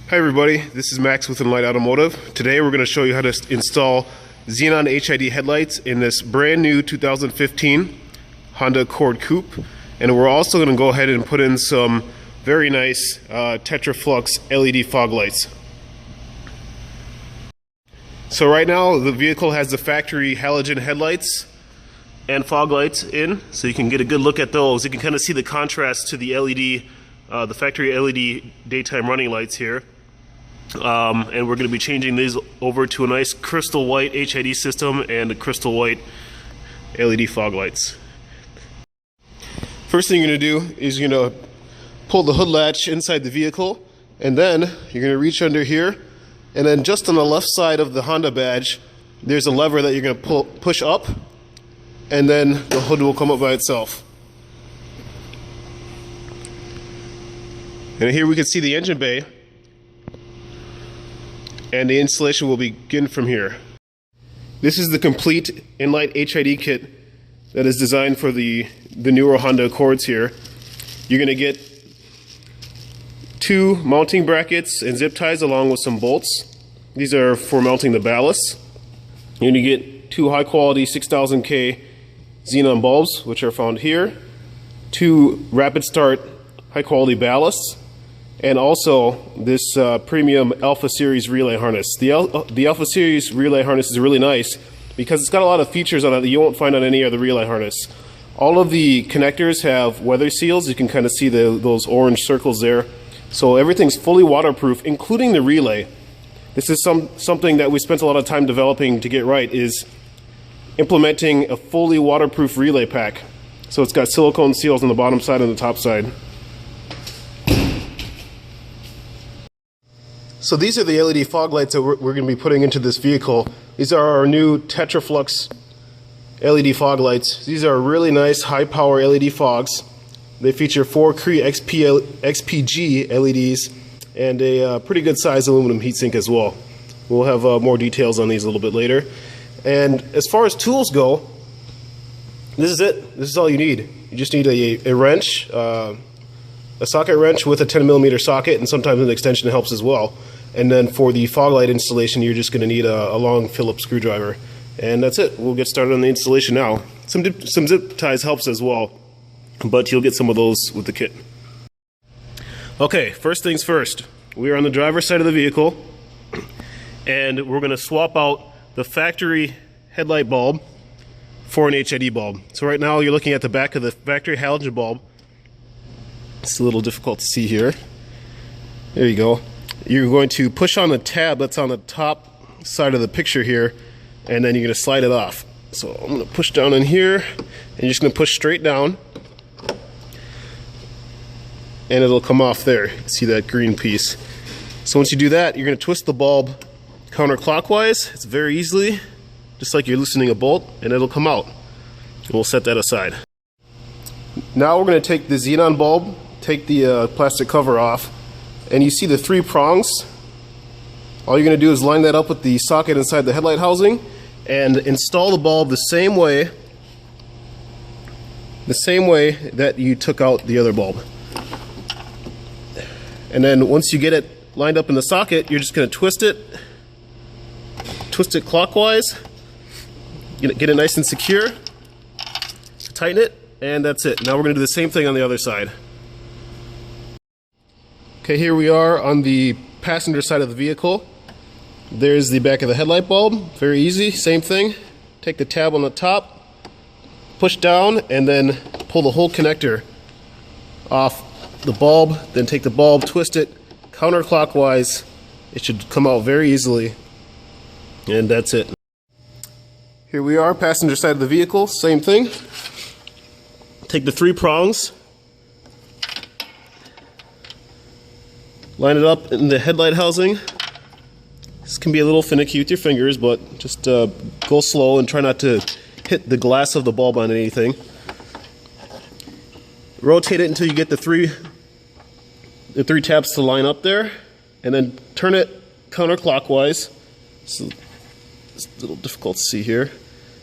Hi everybody, this is Max with Enlight Automotive. Today we're going to show you how to install Xenon HID headlights in this brand new 2015 Honda Accord Coupe. And we're also going to go ahead and put in some very nice Tetraflux LED fog lights. So right now the vehicle has the factory halogen headlights and fog lights in, so you can get a good look at those. You can kind of see the contrast to the LED, the factory LED daytime running lights here. And we're going to be changing these over to a nice crystal white HID system and a crystal white LED fog lights. First thing you're going to do is you're going to pull the hood latch inside the vehicle, and then you're going to reach under here, and then just on the left side of the Honda badge there's a lever that you're going to push up, and then the hood will come up by itself. And here we can see the engine bay, and the installation will begin from here. This is the complete Enlight HID kit that is designed for the newer Honda Accords here. You're going to get 2 mounting brackets and zip ties along with some bolts. These are for mounting the ballast. You're going to get 2 high quality 6000K Xenon bulbs, which are found here, 2 rapid start high quality ballasts, and also this premium Alpha Series relay harness. The Alpha Series relay harness is really nice because it's got a lot of features on it that you won't find on any other relay harness. All of the connectors have weather seals. You can kind of see those orange circles there. So everything's fully waterproof, including the relay. This is something that we spent a lot of time developing to get right, is implementing a fully waterproof relay pack. So it's got silicone seals on the bottom side and the top side. So these are the LED fog lights that we're going to be putting into this vehicle. These are our new Tetraflux LED fog lights. These are really nice high power LED fogs. They feature 4 Cree XPG LEDs and a pretty good size aluminum heatsink as well. We'll have more details on these a little bit later. And as far as tools go, this is it. This is all you need. You just need a wrench, a socket wrench with a 10mm socket, and sometimes an extension helps as well. And then for the fog light installation, you're just going to need a long Phillips screwdriver. And that's it. We'll get started on the installation now. Some zip ties helps as well, but you'll get some of those with the kit. Okay, first things first. We are on the driver's side of the vehicle, and we're going to swap out the factory headlight bulb for an HID bulb. So right now you're looking at the back of the factory halogen bulb. It's a little difficult to see here. There you go. You're going to push on the tab that's on the top side of the picture here, and then you're going to slide it off. So I'm going to push down in here, and you're just going to push straight down, and it'll come off there. See that green piece? So once you do that, you're going to twist the bulb counterclockwise. It's very easily, just like you're loosening a bolt, and it'll come out. And we'll set that aside. Now we're going to take the Xenon bulb, take the plastic cover off, and you see the 3 prongs. All you're going to do is line that up with the socket inside the headlight housing and install the bulb the same way that you took out the other bulb. And then once you get it lined up in the socket, you're just going to twist it clockwise, get it nice and secure, tighten it, and that's it. Now we're going to do the same thing on the other side. Okay, here we are on the passenger side of the vehicle. There's the back of the headlight bulb. Very easy, same thing. Take the tab on the top, push down, and then pull the whole connector off the bulb. Then take the bulb, twist it counterclockwise. It should come out very easily. And that's it. Here we are, passenger side of the vehicle, same thing. Take the 3 prongs, line it up in the headlight housing. This can be a little finicky with your fingers, but just go slow and try not to hit the glass of the bulb on anything. Rotate it until you get the three tabs to line up there, and then turn it counterclockwise. It's a little difficult to see here.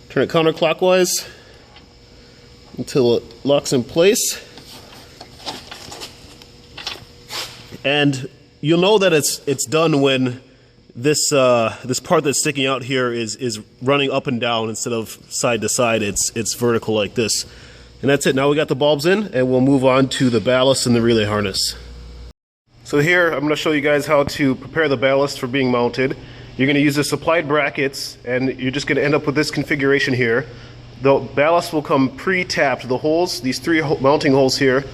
Turn it counterclockwise until it locks in place. And you'll know that it's done when this this part that's sticking out here is running up and down instead of side to side. It's vertical like this. And that's it. Now we got the bulbs in, and we'll move on to the ballast and the relay harness. So here I'm going to show you guys how to prepare the ballast for being mounted. You're going to use the supplied brackets, and you're just going to end up with this configuration here. The ballast will come pre-tapped. The holes, these three mounting holes here,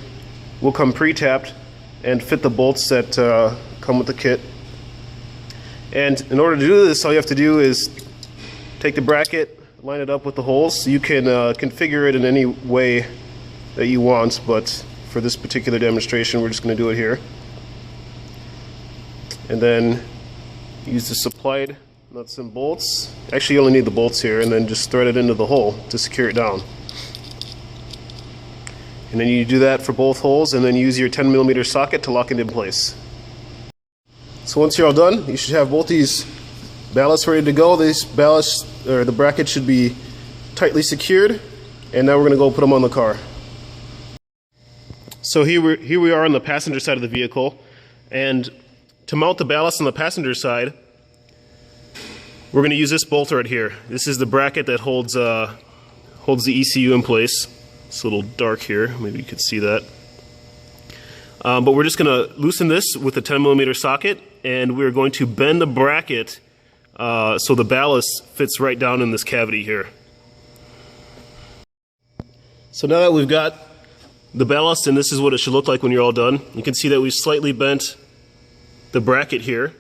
will come pre-tapped and fit the bolts that come with the kit. And in order to do this, all you have to do is take the bracket, line it up with the holes. You can configure it in any way that you want, but for this particular demonstration, we're just going to do it here. And then use the supplied nuts and bolts. Actually, you only need the bolts here, and then just thread it into the hole to secure it down. And then you do that for both holes, and then use your 10mm socket to lock it in place. So once you're all done, you should have both these ballasts ready to go. These ballasts, or the bracket, should be tightly secured, and now we're going to go put them on the car. So here we are on the passenger side of the vehicle, and to mount the ballast on the passenger side, we're going to use this bolt right here. This is the bracket that holds the ECU in place. It's a little dark here, maybe you could see that. But we're just going to loosen this with a 10mm socket, and we're going to bend the bracket so the ballast fits right down in this cavity here. So now that we've got the ballast, and this is what it should look like when you're all done, you can see that we've slightly bent the bracket here,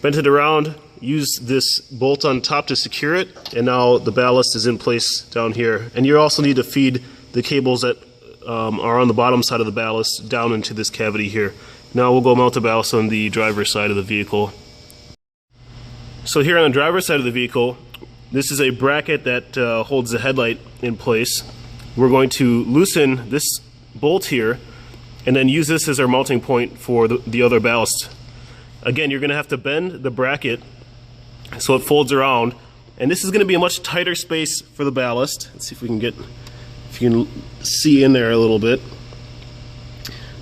bent it around, used this bolt on top to secure it, and now the ballast is in place down here. And you also need to feed the cables that are on the bottom side of the ballast down into this cavity here. Now we'll go mount the ballast on the driver's side of the vehicle. So here on the driver's side of the vehicle, this is a bracket that holds the headlight in place. We're going to loosen this bolt here and then use this as our mounting point for the other ballast. Again, you're going to have to bend the bracket so it folds around, and this is going to be a much tighter space for the ballast. Let's see if we can if you can see in there a little bit.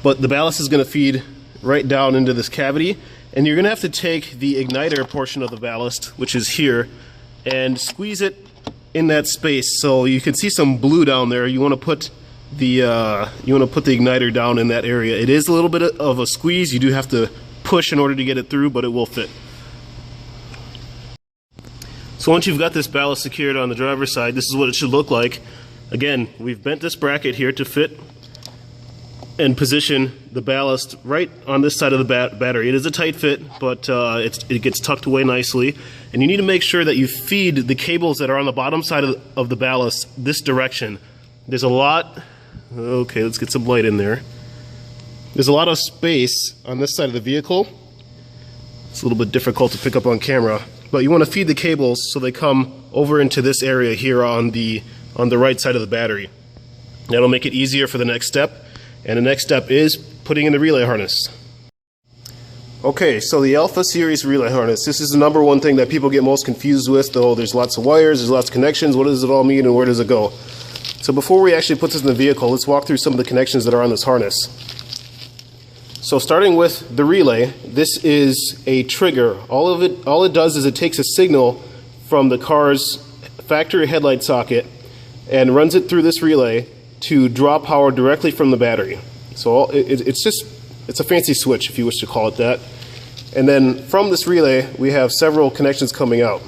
But the ballast is going to feed right down into this cavity, and you're going to have to take the igniter portion of the ballast, which is here, and squeeze it in that space. So you can see some blue down there. You want to put the igniter down in that area. It is a little bit of a squeeze. You do have to push in order to get it through, but it will fit. So once you've got this ballast secured on the driver's side, this is what it should look like. Again, we've bent this bracket here to fit and position the ballast right on this side of the battery. It is a tight fit, but it gets tucked away nicely. And you need to make sure that you feed the cables that are on the bottom side of the ballast this direction. There's a lot, okay, let's get some light in there. There's a lot of space on this side of the vehicle. It's a little bit difficult to pick up on camera, but you want to feed the cables so they come over into this area here on the right side of the battery. That'll make it easier for the next step, and the next step is putting in the relay harness. Okay, so the Alpha Series relay harness. This is the number one thing that people get most confused with, though there's lots of wires, there's lots of connections. What does it all mean and where does it go? So before we actually put this in the vehicle, let's walk through some of the connections that are on this harness. So starting with the relay, this is a trigger. All it does is it takes a signal from the car's factory headlight socket and runs it through this relay to draw power directly from the battery. So it's a fancy switch, if you wish to call it that. And then from this relay, we have several connections coming out.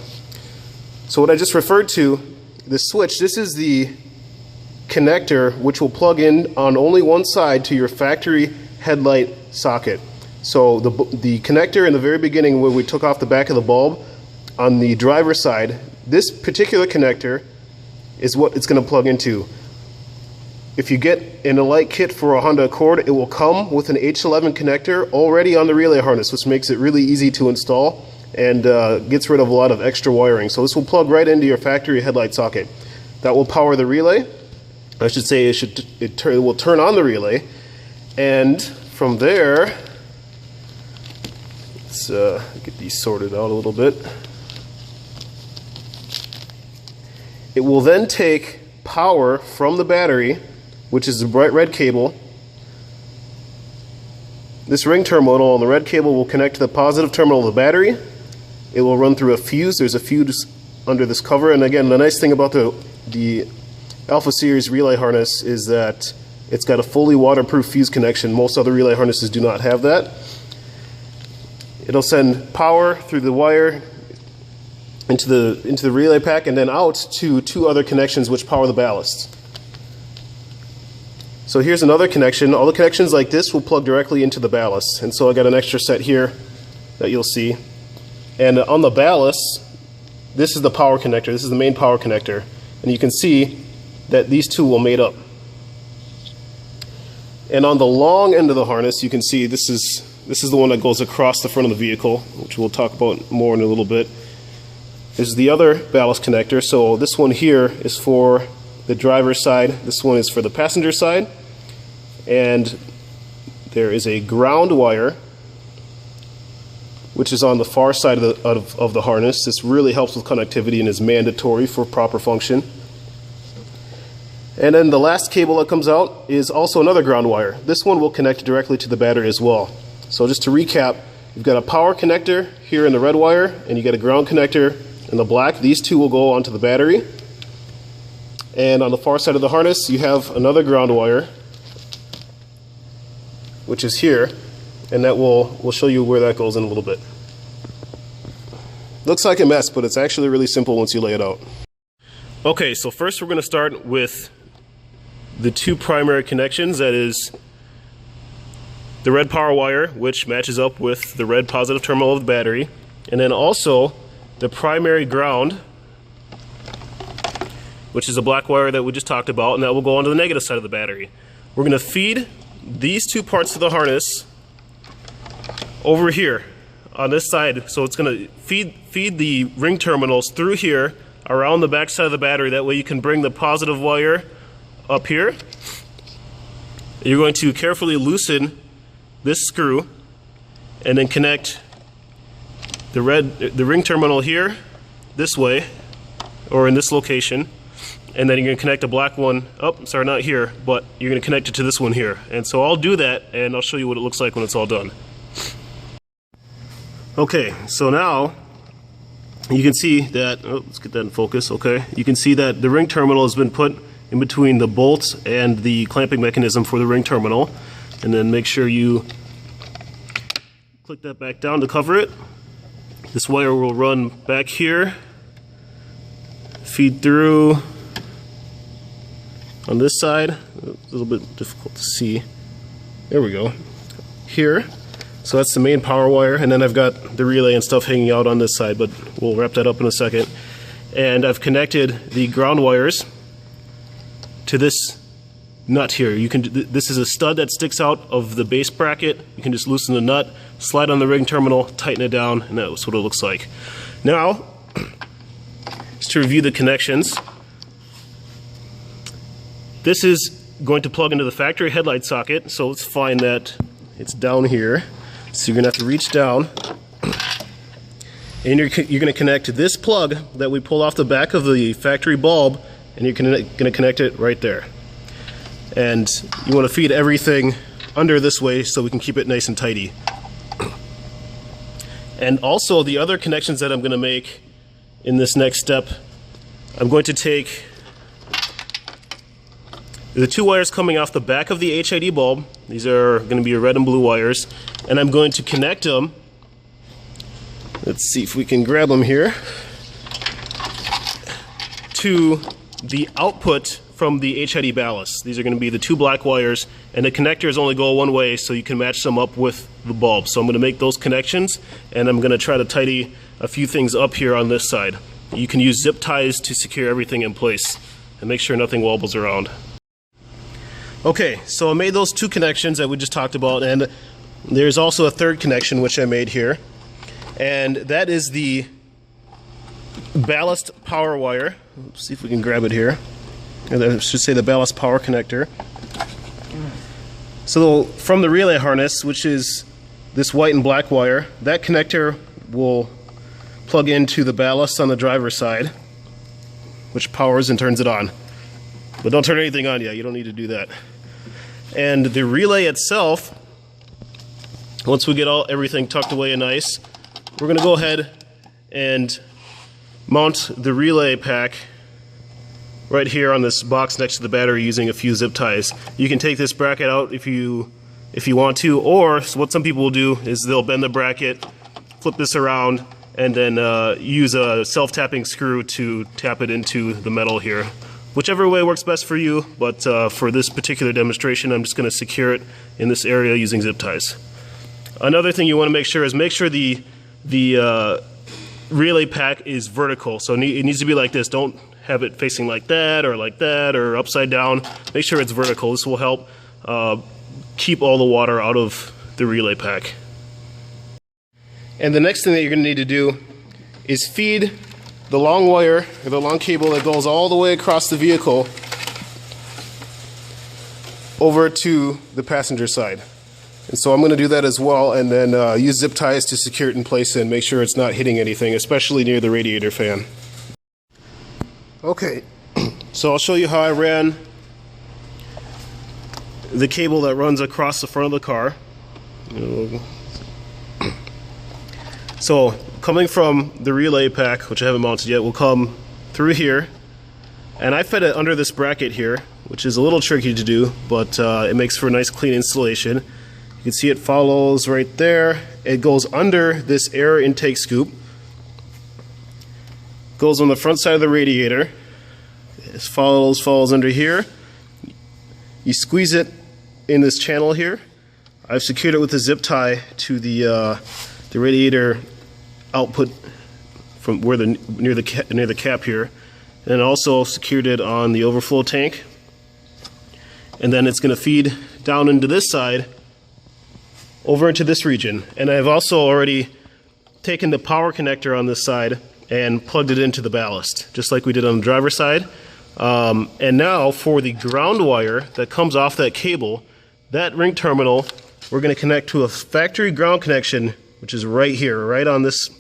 So what I just referred to, this switch, this is the connector which will plug in on only one side to your factory headlight socket. So the connector in the very beginning where we took off the back of the bulb, on the driver's side, this particular connector is what it's going to plug into. If you get an Enlight kit for a Honda Accord, it will come with an H11 connector already on the relay harness, which makes it really easy to install and gets rid of a lot of extra wiring. So this will plug right into your factory headlight socket. That will power the relay. I should say it will turn on the relay, and from there, let's get these sorted out a little bit. It will then take power from the battery, which is the bright red cable, This ring terminal on the red cable will connect to the positive terminal of the battery. It will run through a fuse. There's a fuse under this cover, and again, the nice thing about the Alpha Series relay harness is that it's got a fully waterproof fuse connection. Most other relay harnesses do not have that. It'll send power through the wire into the relay pack and then out to two other connections which power the ballast. So here's another connection. All the connections like this will plug directly into the ballast, and so I got an extra set here that you'll see. And on the ballast, this is the power connector. This is the main power connector, and you can see that these two will mate up. And on the long end of the harness, you can see this is the one that goes across the front of the vehicle, which we'll talk about more in a little bit. This is the other ballast connector. So this one here is for the driver's side. This one is for the passenger side. And there is a ground wire, which is on the far side of the harness. This really helps with connectivity and is mandatory for proper function. And then the last cable that comes out is also another ground wire. This one will connect directly to the battery as well. So just to recap, you've got a power connector here in the red wire, and you got a ground connector in the black. These two will go onto the battery. And on the far side of the harness, you have another ground wire, which is here, and that we'll show you where that goes in a little bit. Looks like a mess, but it's actually really simple once you lay it out. Okay, so first we're going to start with the two primary connections. That is the red power wire, which matches up with the red positive terminal of the battery, and then also the primary ground, which is a black wire that we just talked about, and that will go onto the negative side of the battery. We're going to feed these two parts of the harness over here on this side. So it's going to feed the ring terminals through here around the back side of the battery. That way you can bring the positive wire up here. You're going to carefully loosen this screw and then connect the ring terminal here this way, or in this location, and then you're going to connect a black one up, sorry, not here, but you're going to connect it to this one here. And so I'll do that and I'll show you what it looks like when it's all done. Okay, so now you can see that, let's get that in focus, okay. You can see that the ring terminal has been put in between the bolts and the clamping mechanism for the ring terminal, and then make sure you click that back down to cover it. This wire will run back here, feed through on this side, a little bit difficult to see, there we go, here. So that's the main power wire, and then I've got the relay and stuff hanging out on this side, but we'll wrap that up in a second. And I've connected the ground wires to this nut here. This is a stud that sticks out of the base bracket. You can just loosen the nut, slide on the ring terminal, tighten it down, and that's what it looks like. Now, just to review the connections, this is going to plug into the factory headlight socket, so let's find that it's down here. So you're going to have to reach down, and you're going to connect this plug that we pull off the back of the factory bulb, and you're going to connect it right there. And you want to feed everything under this way so we can keep it nice and tidy. And also the other connections that I'm going to make in this next step, I'm going to take the two wires coming off the back of the HID bulb. These are going to be your red and blue wires, and I'm going to connect them. Let's see if we can grab them here, to the output from the HID ballast. These are going to be the two black wires, and the connectors only go one way, so you can match them up with the bulb. So I'm going to make those connections, and I'm going to try to tidy a few things up here on this side. You can use zip ties to secure everything in place and make sure nothing wobbles around. Okay, so I made those two connections that we just talked about, and there's also a third connection which I made here, and that is the ballast power wire. Let's see if we can grab it here. I should say the ballast power connector. So from the relay harness, which is this white and black wire, that connector will plug into the ballast on the driver's side, which powers and turns it on. But don't turn anything on yet, you don't need to do that. And the relay itself Once we get everything tucked away and nice, we're going to go ahead and mount the relay pack right here on this box next to the battery using a few zip ties. You can take this bracket out if you want to, or what some people will do is they'll bend the bracket, flip this around, and then use a self-tapping screw to tap it into the metal here. Whichever way works best for you, but for this particular demonstration I'm just going to secure it in this area using zip ties. Another thing you want to make sure the relay pack is vertical, so it needs to be like this. Don't have it facing like that or upside down. Make sure it's vertical. This will help keep all the water out of the relay pack. And the next thing that you're going to need to do is feed the long wire, or the long cable that goes all the way across the vehicle over to the passenger side. And so I'm going to do that as well, and then use zip ties to secure it in place and make sure it's not hitting anything, especially near the radiator fan. Okay, so I'll show you how I ran the cable that runs across the front of the car. So coming from the relay pack, which I haven't mounted yet, will come through here, and I fed it under this bracket here, which is a little tricky to do, but it makes for a nice clean installation. You can see it follows right there. It goes under this air intake scoop, goes on the front side of the radiator. It follows under here. You squeeze it in this channel here. I've secured it with a zip tie to the radiator output from where near the cap here, and also secured it on the overflow tank. And then it's going to feed down into this side, over into this region. And I've also already taken the power connector on this side and plugged it into the ballast, just like we did on the driver's side. And now for the ground wire that comes off that cable, that ring terminal, we're going to connect to a factory ground connection, which is right here, right on this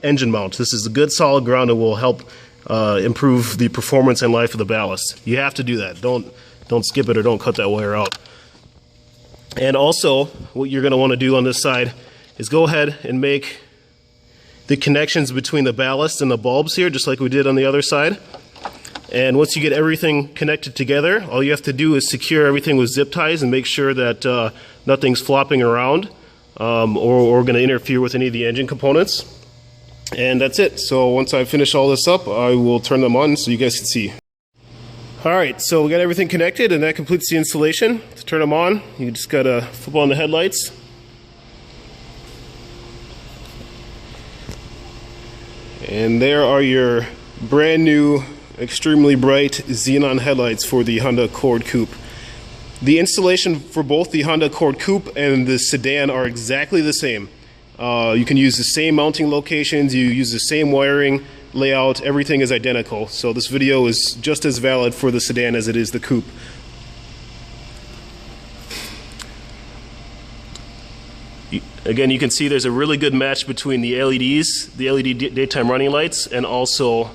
engine mount. This is a good solid ground that will help improve the performance and life of the ballast. You have to do that. Don't skip it or don't cut that wire out. And also, what you're going to want to do on this side is go ahead and make the connections between the ballast and the bulbs here, just like we did on the other side. And once you get everything connected together, all you have to do is secure everything with zip ties and make sure that nothing's flopping around or going to interfere with any of the engine components. And that's it. So once I finish all this up, I will turn them on so you guys can see. Alright, so we got everything connected, and that completes the installation. To turn them on, you just gotta flip on the headlights. And there are your brand new, extremely bright Xenon headlights for the Honda Accord Coupe. The installation for both the Honda Accord Coupe and the Sedan are exactly the same. You can use the same mounting locations, you use the same wiring layout, everything is identical. So this video is just as valid for the Sedan as it is the Coupe. Again, you can see there's a really good match between the LEDs, the LED daytime running lights, and also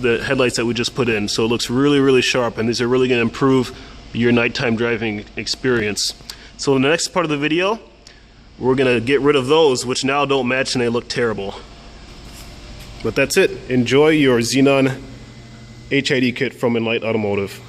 the headlights that we just put in. So it looks really, really sharp, and these are really going to improve your nighttime driving experience. So in the next part of the video, we're going to get rid of those, which now don't match and they look terrible. But that's it. Enjoy your Xenon HID kit from Enlight Automotive.